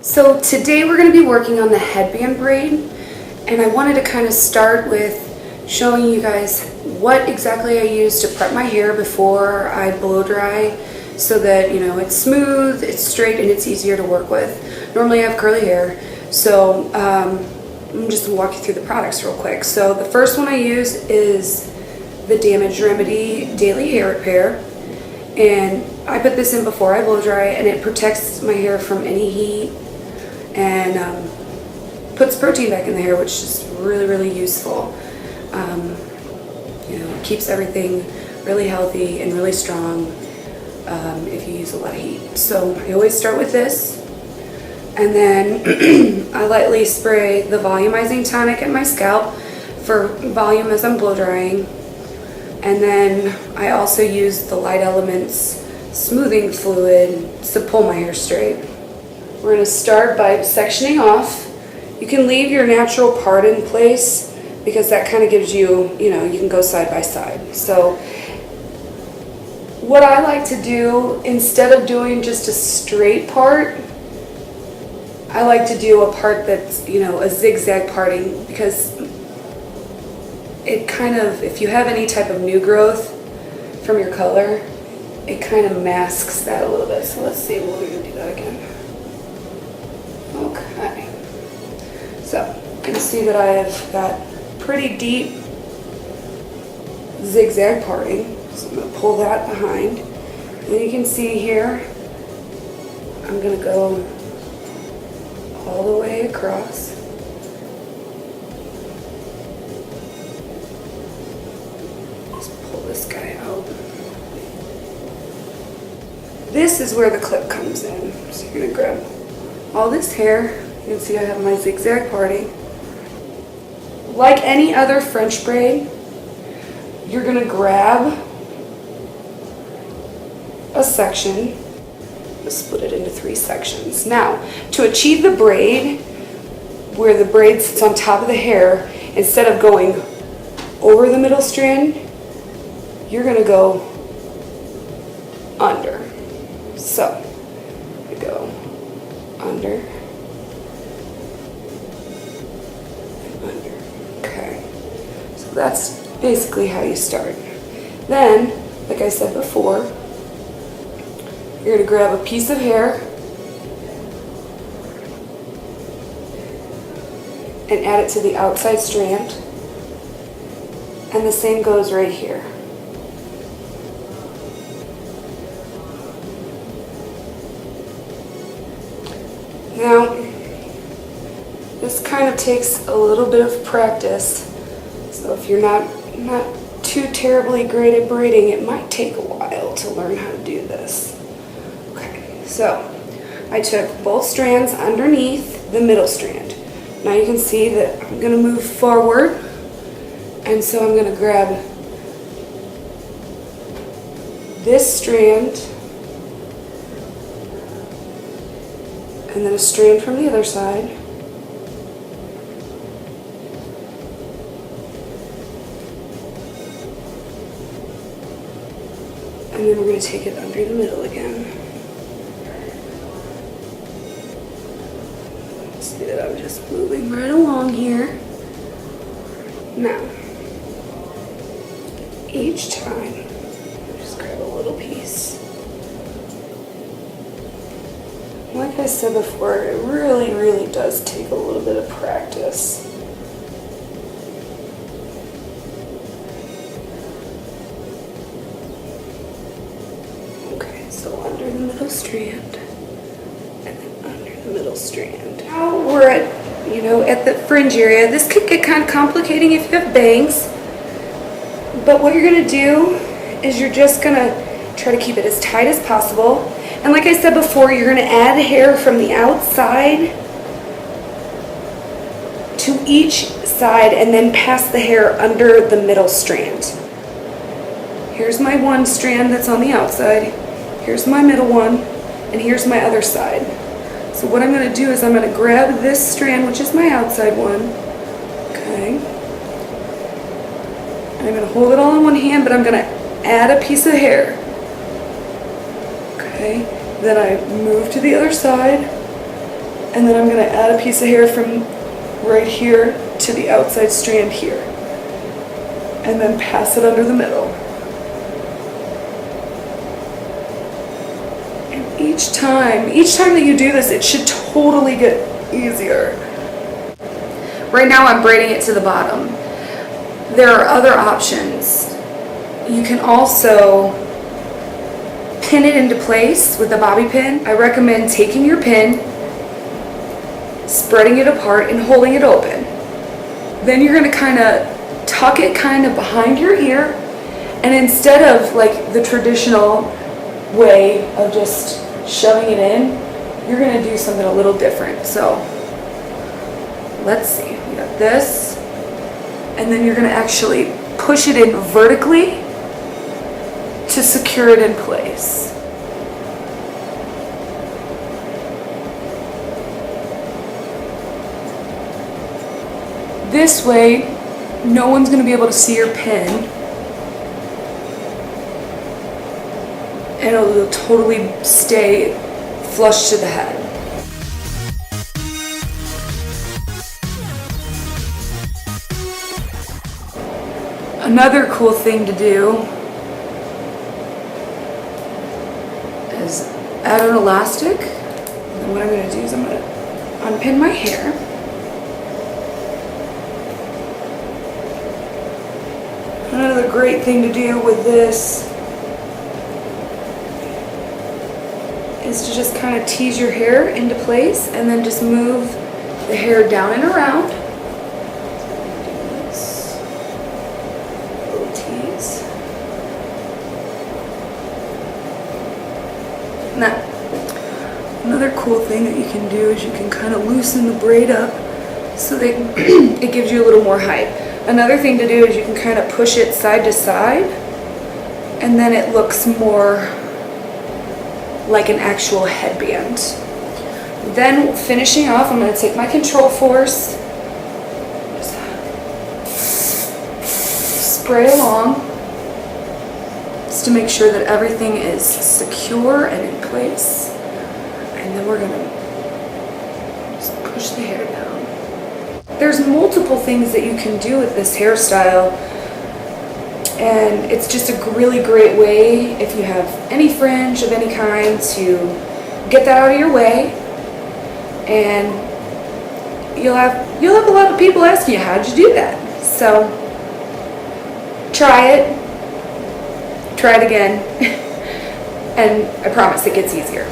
So today we're going to be working on the headband braid, and I wanted to kind of start with showing you guys what exactly I use to prep my hair before I blow dry so that, you know, it's smooth, it's straight, and it's easier to work with. Normally I have curly hair, so I'm just going to walk you through the products real quick. So the first one I use is the Damage Remedy Daily Hair Repair, and I put this in before I blow dry, and it protects my hair from any heat and puts protein back in the hair, which is really useful. You know, it keeps everything really healthy and really strong if you use a lot of heat. So I always start with this, and then I lightly spray the volumizing tonic at my scalp for volume as I'm blow drying, and then I also use the Light Elements smoothing fluid to pull my hair straight. We're going to start by sectioning off. You can leave your natural part in place because that kind of gives you, you know, you can go side by side. So what I like to do, instead of doing just a straight part, I like to do a part that's, you know, a zigzag parting, because it kind of, if you have any type of new growth from your color, it kind of masks that a little bit. So let's see, we're going to do that again. Okay, so you can see that I've got pretty deep zigzag parting, so I'm going to pull that behind. And then you can see here, I'm going to go all the way across. Just pull this guy out. This is where the clip comes in. So you're going to grab all this hair. You can see I have my zigzag parting. Like any other French braid, you're going to grab a section, split it into 3 sections. Now, to achieve the braid, where the braid sits on top of the hair, instead of going over the middle strand, you're going to go under. So, you go under and under. Okay, so that's basically how you start. Then, like I said before, you're going to grab a piece of hair and add it to the outside strand, and the same goes right here. Now, this kind of takes a little bit of practice, so if you're not too terribly great at braiding, it might take a while to learn how to do this. Okay, so I took both strands underneath the middle strand. Now you can see that I'm going to move forward, and so I'm going to grab this strand and then a strand from the other side, and then we're going to take it under the middle again. See that I'm just moving right along here. Now, each time, just grab a little piece. Like I said before, it really does take a little bit of practice. Okay, so under the middle strand, and then under the middle strand. Now we're at, you know, at the fringe area. This could get kind of complicating if you have bangs, but what you're going to do is you're just going to try to keep it as tight as possible. And like I said before, you're going to add hair from the outside to each side and then pass the hair under the middle strand. Here's my one strand that's on the outside, here's my middle one, and here's my other side. So what I'm going to do is I'm going to grab this strand, which is my outside one, okay, and I'm going to hold it all in one hand, but I'm going to add a piece of hair. Okay, then I move to the other side, And then I'm gonna add a piece of hair from right here to the outside strand here. And then pass it under the middle. And each time that you do this, it should totally get easier. Right now I'm braiding it to the bottom. There are other options. You can also pin it into place with a bobby pin. I recommend taking your pin, spreading it apart, and holding it open. Then you're gonna kind of tuck it kind of behind your ear, and instead of like the traditional way of just shoving it in, you're gonna do something a little different. So let's see, we got this, and then you're gonna actually push it in vertically to secure it in place. This way, no one's going to be able to see your pin, and it'll totally stay flush to the head. Another cool thing to do is add an elastic. And what I'm going to do is I'm going to unpin my hair. Another great thing to do with this is to just kind of tease your hair into place and then just move the hair down and around. Little tease. Now, another cool thing that you can do is you can kind of loosen the braid up so that it gives you a little more height. Another thing to do is you can kind of push it side to side, and then it looks more like an actual headband. Then finishing off, I'm going to take my control force, just spray along, just to make sure that everything is secure and in place. And then we're going to just push the hair down. There's multiple things that you can do with this hairstyle, and it's just a really great way if you have any fringe of any kind to get that out of your way, and you'll have a lot of people asking you, how'd you do that? So try it again, and I promise it gets easier.